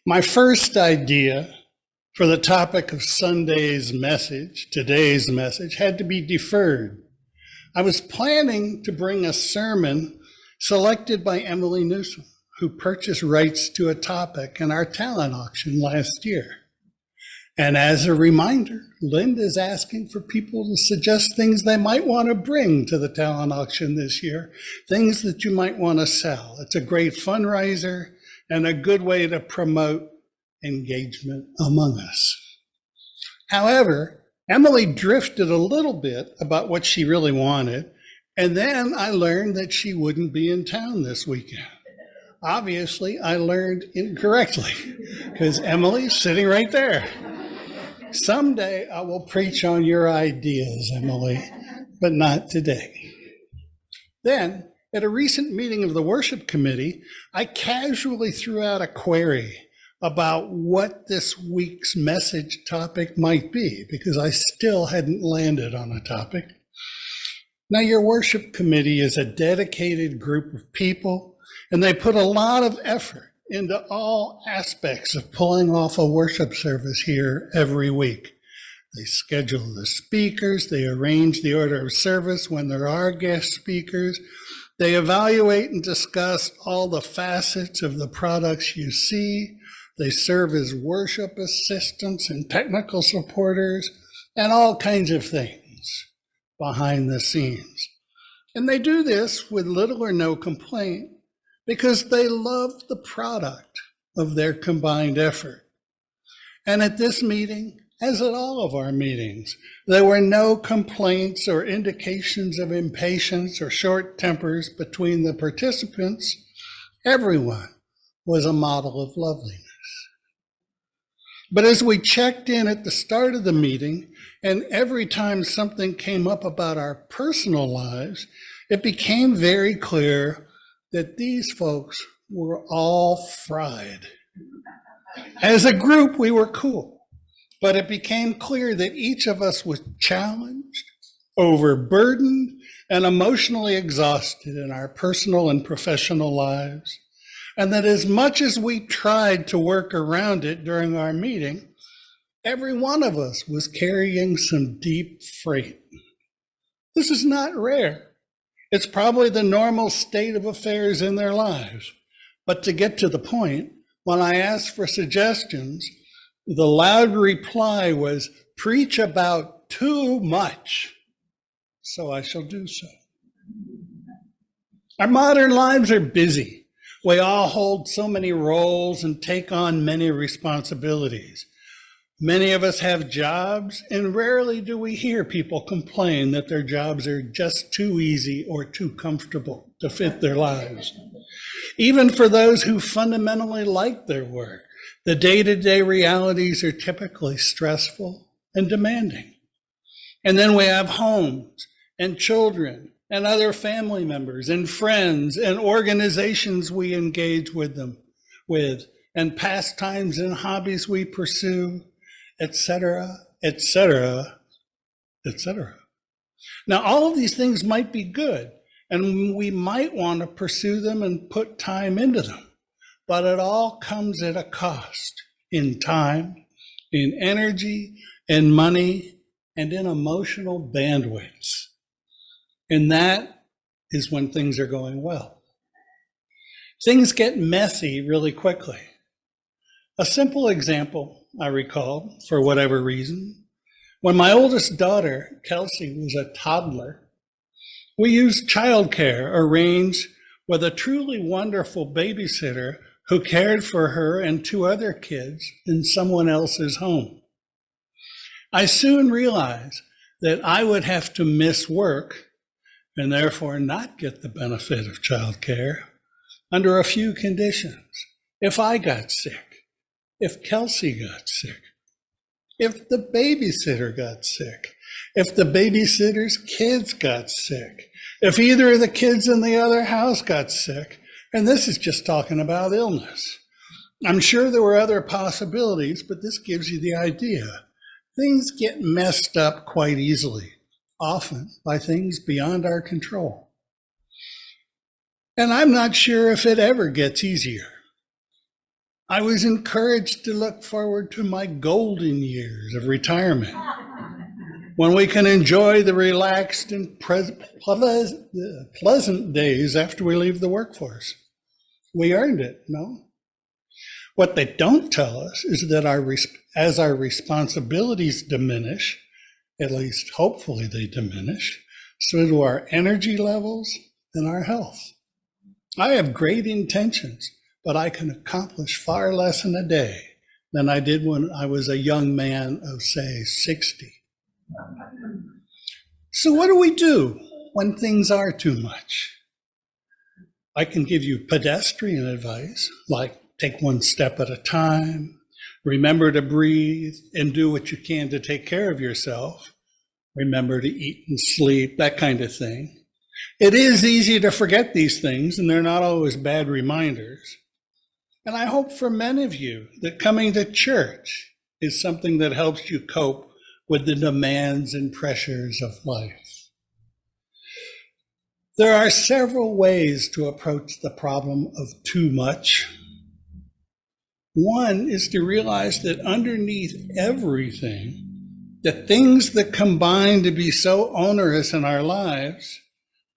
My first idea for the topic of Sunday's message, today's message, had to be deferred. I was planning to bring a sermon selected by Emily Newsom, who purchased rights to a topic in our talent auction last year. And as a reminder, Linda's asking for people to suggest things they might want to bring to the talent auction this year, things that you might want to sell. It's a great fundraiser and a good way to promote engagement among us. However, Emily drifted a little bit about what she really wanted, and then I learned that she wouldn't be in town this weekend. Obviously, I learned incorrectly because Emily's sitting right there. Someday I will preach on your ideas, Emily, but not today. Then, at a recent meeting of the worship committee, I casually threw out a query about what this week's message topic might be, because I still hadn't landed on a topic. Now, your worship committee is a dedicated group of people, and they put a lot of effort into all aspects of pulling off a worship service here every week. They schedule the speakers, they arrange the order of service when there are guest speakers, they evaluate and discuss all the facets of the products you see, they serve as worship assistants and technical supporters, and all kinds of things behind the scenes. And they do this with little or no complaint, because they love the product of their combined effort. And at this meeting, as at all of our meetings, there were no complaints or indications of impatience or short tempers between the participants. Everyone was a model of loveliness. But as we checked in at the start of the meeting, and every time something came up about our personal lives, it became very clear that these folks were all fried. As a group, we were cool, but it became clear that each of us was challenged, overburdened, and emotionally exhausted in our personal and professional lives, and that as much as we tried to work around it during our meeting, every one of us was carrying some deep freight. This is not rare. It's probably the normal state of affairs in their lives. But to get to the point, when I asked for suggestions, the loud reply was, preach about too much. So I shall do so. Our modern lives are busy. We all hold so many roles and take on many responsibilities. Many of us have jobs, and rarely do we hear people complain that their jobs are just too easy or too comfortable to fit their lives. Even for those who fundamentally like their work, the day-to-day realities are typically stressful and demanding. And then we have homes and children and other family members and friends and organizations we engage with and pastimes and hobbies we pursue, etc., etc., etc. Now, all of these things might be good, and we might want to pursue them and put time into them, but it all comes at a cost in time, in energy, in money, and in emotional bandwidths. And that is when things are going well. Things get messy really quickly. A simple example I recall, for whatever reason, when my oldest daughter, Kelsey, was a toddler, we used childcare arranged with a truly wonderful babysitter who cared for her and two other kids in someone else's home. I soon realized that I would have to miss work and therefore not get the benefit of childcare under a few conditions. If I got sick, if Kelsey got sick, if the babysitter got sick, if the babysitter's kids got sick, if either of the kids in the other house got sick, and this is just talking about illness. I'm sure there were other possibilities, but this gives you the idea. Things get messed up quite easily, often by things beyond our control. And I'm not sure if it ever gets easier. I was encouraged to look forward to my golden years of retirement, when we can enjoy the relaxed and pleasant days after we leave the workforce. We earned it, no? What they don't tell us is that as our responsibilities diminish, at least hopefully they diminish, so do our energy levels and our health. I have great intentions, but I can accomplish far less in a day than I did when I was a young man of, say, 60. So what do we do when things are too much? I can give you pedestrian advice, like take one step at a time, remember to breathe, and do what you can to take care of yourself. Remember to eat and sleep, that kind of thing. It is easy to forget these things, and they're not always bad reminders. And I hope for many of you that coming to church is something that helps you cope with the demands and pressures of life. There are several ways to approach the problem of too much. One is to realize that underneath everything, the things that combine to be so onerous in our lives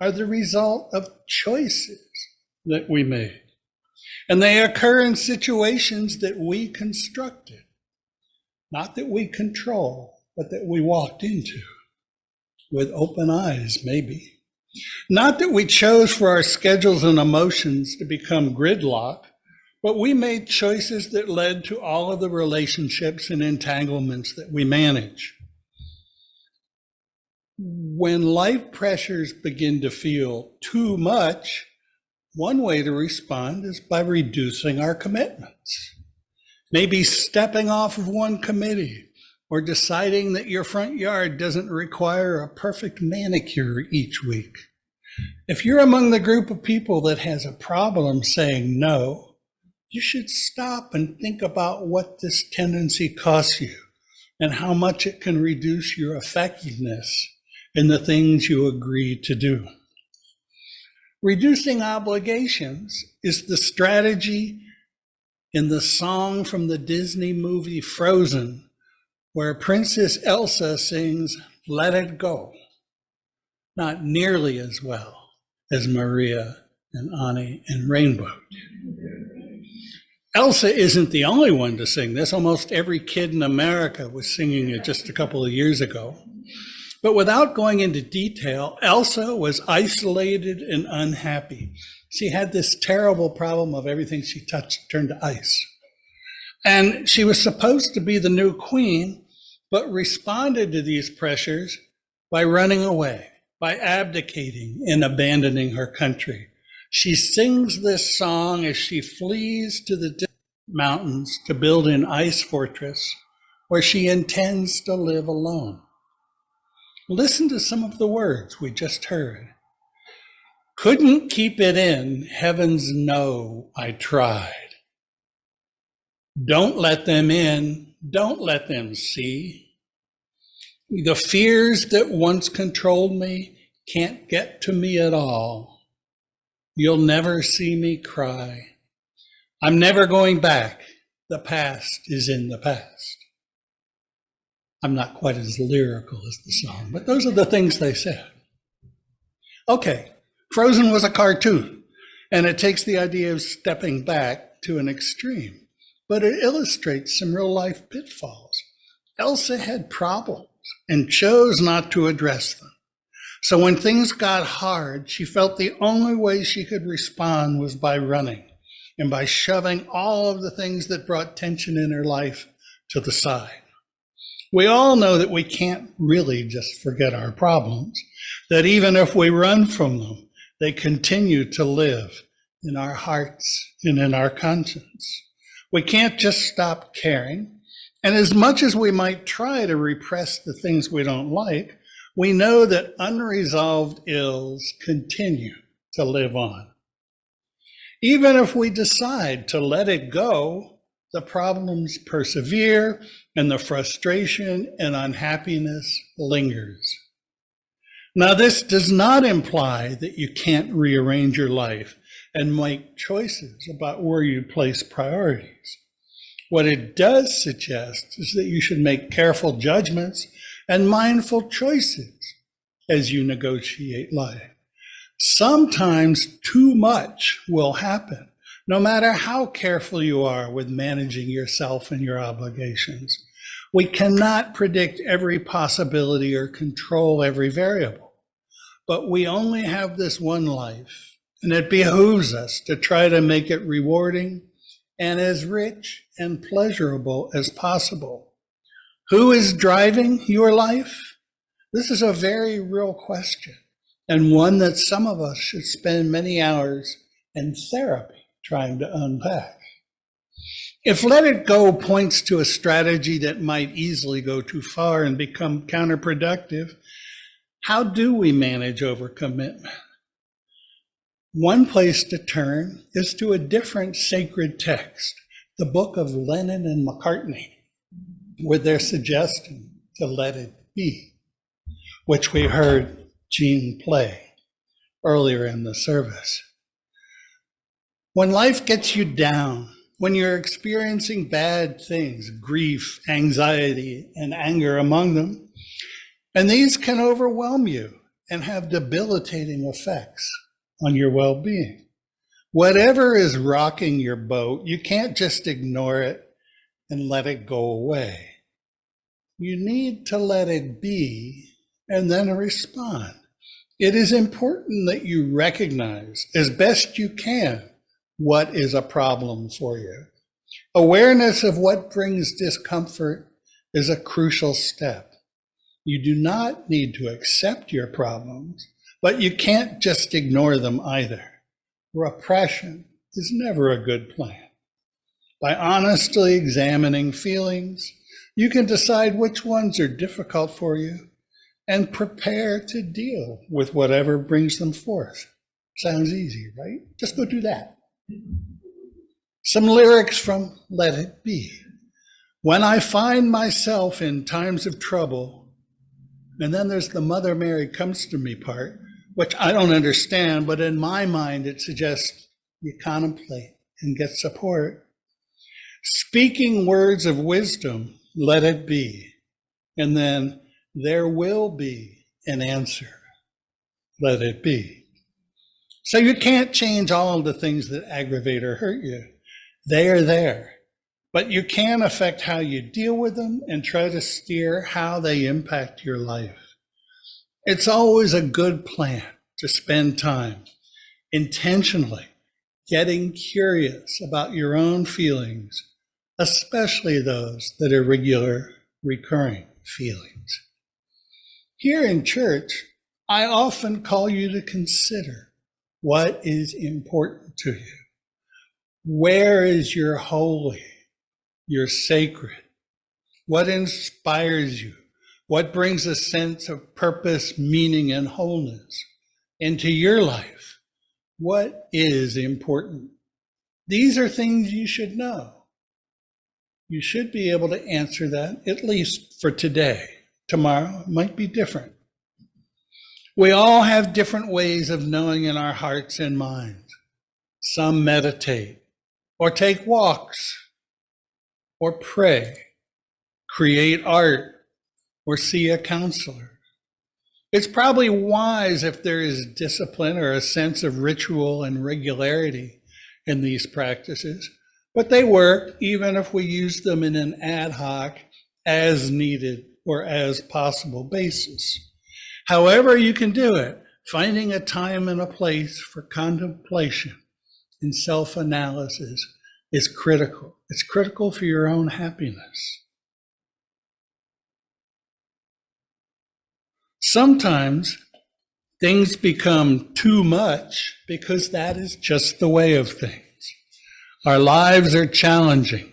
are the result of choices that we made. And they occur in situations that we constructed, not that we control, but that we walked into with open eyes, maybe. Not that we chose for our schedules and emotions to become gridlock, but we made choices that led to all of the relationships and entanglements that we manage. When life pressures begin to feel too much, one way to respond is by reducing our commitments. Maybe stepping off of one committee or deciding that your front yard doesn't require a perfect manicure each week. If you're among the group of people that has a problem saying no, you should stop and think about what this tendency costs you and how much it can reduce your effectiveness in the things you agree to do. Reducing obligations is the strategy in the song from the Disney movie Frozen, where Princess Elsa sings, "Let It Go." Not nearly as well as Maria and Annie and Rainbow. Elsa isn't the only one to sing this. Almost every kid in America was singing it just a couple of years ago. But without going into detail, Elsa was isolated and unhappy. She had this terrible problem of everything she touched turned to ice. And she was supposed to be the new queen, but responded to these pressures by running away, by abdicating and abandoning her country. She sings this song as she flees to the distant mountains to build an ice fortress where she intends to live alone. Listen to some of the words we just heard. Couldn't keep it in, heavens know I tried. Don't let them in, don't let them see. The fears that once controlled me can't get to me at all. You'll never see me cry. I'm never going back. The past is in the past. I'm not quite as lyrical as the song, but those are the things they said. Okay, Frozen was a cartoon, and it takes the idea of stepping back to an extreme, but it illustrates some real life pitfalls. Elsa had problems and chose not to address them. So when things got hard, she felt the only way she could respond was by running and by shoving all of the things that brought tension in her life to the side. We all know that we can't really just forget our problems, that even if we run from them, they continue to live in our hearts and in our conscience. We can't just stop caring. And as much as we might try to repress the things we don't like, we know that unresolved ills continue to live on. Even if we decide to let it go, the problems persevere and the frustration and unhappiness lingers. Now, this does not imply that you can't rearrange your life and make choices about where you place priorities. What it does suggest is that you should make careful judgments and mindful choices as you negotiate life. Sometimes too much will happen, no matter how careful you are with managing yourself and your obligations. We cannot predict every possibility or control every variable, but we only have this one life, and it behooves us to try to make it rewarding and as rich and pleasurable as possible. Who is driving your life? This is a very real question, and one that some of us should spend many hours in therapy trying to unpack. If let it go points to a strategy that might easily go too far and become counterproductive, how do we manage overcommitment? One place to turn is to a different sacred text, the book of Lennon and McCartney, with their suggestion to let it be, which we heard Gene play earlier in the service. When life gets you down, when you're experiencing bad things, grief, anxiety, and anger among them, and these can overwhelm you and have debilitating effects on your well-being. Whatever is rocking your boat, you can't just ignore it and let it go away. You need to let it be and then respond. It is important that you recognize as best you can what is a problem for you. Awareness of what brings discomfort is a crucial step. You do not need to accept your problems, but you can't just ignore them either. Repression is never a good plan. By honestly examining feelings, you can decide which ones are difficult for you and prepare to deal with whatever brings them forth. Sounds easy, right? Just go do that. Some lyrics from Let It Be. When I find myself in times of trouble, and then there's the Mother Mary comes to me part, which I don't understand, but in my mind it suggests you contemplate and get support. Speaking words of wisdom, let it be. And then there will be an answer. Let it be. So you can't change all of the things that aggravate or hurt you. They are there. But you can affect how you deal with them and try to steer how they impact your life. It's always a good plan to spend time intentionally getting curious about your own feelings, especially those that are regular, recurring feelings. Here in church, I often call you to consider what is important to you. Where is your holy, your sacred? What inspires you? What brings a sense of purpose, meaning, and wholeness into your life? What is important? These are things you should know. You should be able to answer that, at least for today. Tomorrow it might be different. We all have different ways of knowing in our hearts and minds. Some meditate, or take walks, or pray, create art, or see a counselor. It's probably wise if there is discipline or a sense of ritual and regularity in these practices, but they work even if we use them in an ad hoc, as needed, or as possible basis. However you can do it, finding a time and a place for contemplation and self-analysis is critical. It's critical for your own happiness. Sometimes things become too much because that is just the way of things. Our lives are challenging.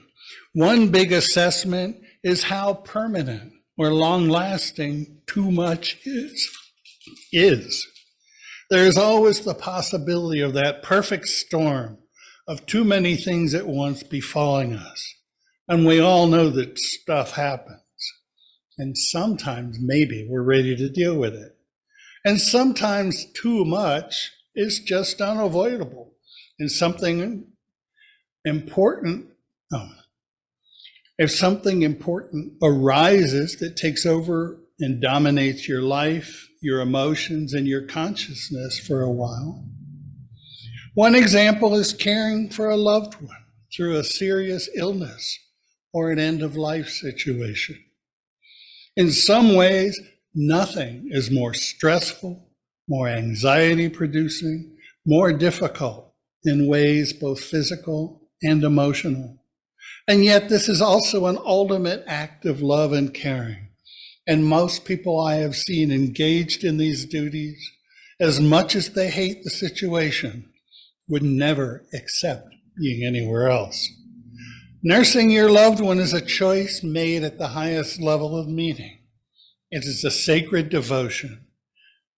One big assessment is how permanent or long-lasting too much is. There's always the possibility of that perfect storm of too many things at once befalling us. And we all know that stuff happens. And sometimes maybe we're ready to deal with it. And sometimes too much is just unavoidable. And something important If something important arises that takes over and dominates your life, your emotions, and your consciousness for a while. One example is caring for a loved one through a serious illness or an end-of-life situation. In some ways, nothing is more stressful, more anxiety-producing, more difficult in ways both physical and emotional. And yet this is also an ultimate act of love and caring. And most people I have seen engaged in these duties, as much as they hate the situation, would never accept being anywhere else. Nursing your loved one is a choice made at the highest level of meaning. It is a sacred devotion.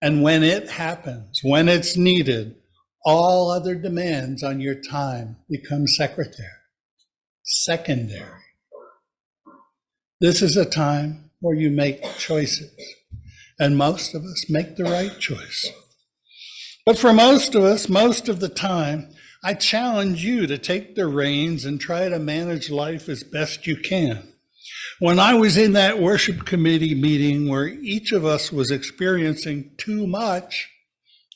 And when it happens, when it's needed, all other demands on your time become secondary. This is a time where you make choices, and most of us make the right choice. But for most of us, most of the time, I challenge you to take the reins and try to manage life as best you can. When I was in that worship committee meeting where each of us was experiencing too much,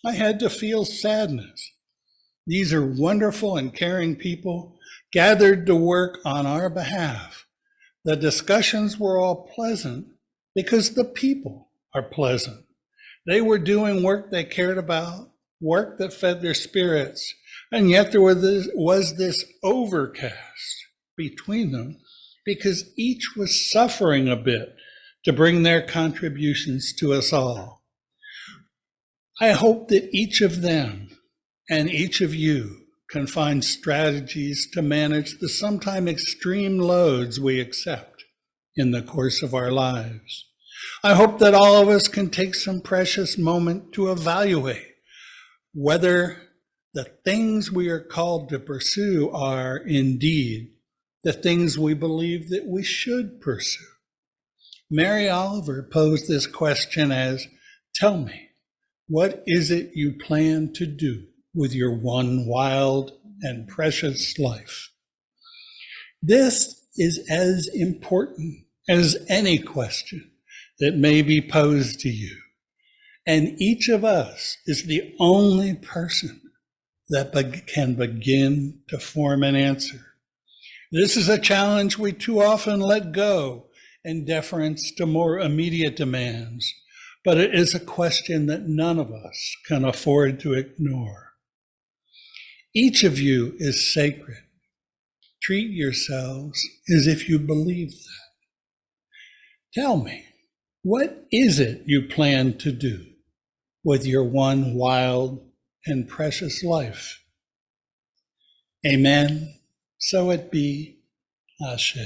I had to feel sadness. These are wonderful and caring people gathered to work on our behalf. The discussions were all pleasant because the people are pleasant. They were doing work they cared about, work that fed their spirits, and yet there was this overcast between them because each was suffering a bit to bring their contributions to us all. I hope that each of them and each of you can find strategies to manage the sometimes extreme loads we accept in the course of our lives. I hope that all of us can take some precious moment to evaluate whether the things we are called to pursue are indeed the things we believe that we should pursue. Mary Oliver posed this question as, tell me, what is it you plan to do with your one wild and precious life? This is as important as any question that may be posed to you. And each of us is the only person that can begin to form an answer. This is a challenge we too often let go in deference to more immediate demands, but it is a question that none of us can afford to ignore. Each of you is sacred. Treat yourselves as if you believe that. Tell me, what is it you plan to do with your one wild and precious life? Amen. So it be. Ashe.